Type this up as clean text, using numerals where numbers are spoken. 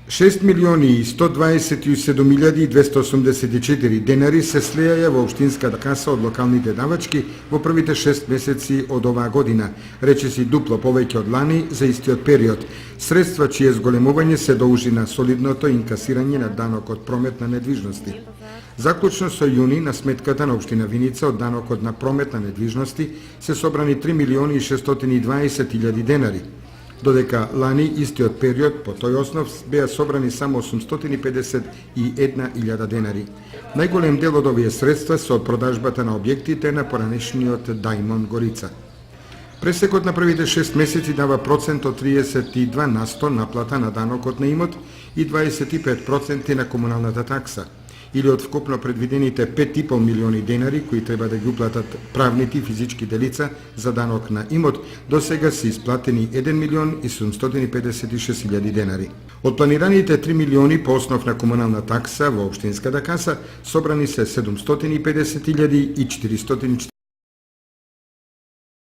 6.127.284 денари се слеја во општинската каса од локалните давачки во првите 6 месеци од оваа година, речиси дупло повеќе од лани за истиот период. Средства чие зголемување се должи на солидното инкасирање на данок од промет на недвижности. Заклучно со јуни на сметката на општина Виница од данокот на промет на недвижности се собрани 3.620.000 денари, додека лани истиот период по тој основ беа собрани само 851.000 денари. Најголем дел од овие средства се од продажбата на објектите на поранешниот Дајмон Горица. Пресекот на првите 6 месеци дава процент од 32% наплата на данокот на имот и 25% на комуналната такса, или од вкупно предвидените 5,5 милиони денари кои треба да ги уплатат правните и физичките лица за данок на имот, до сега се исплатени 1.756.000 денари. Од планираните 3 милиони по основ на комунална такса во општинската каса, собрани се 750.440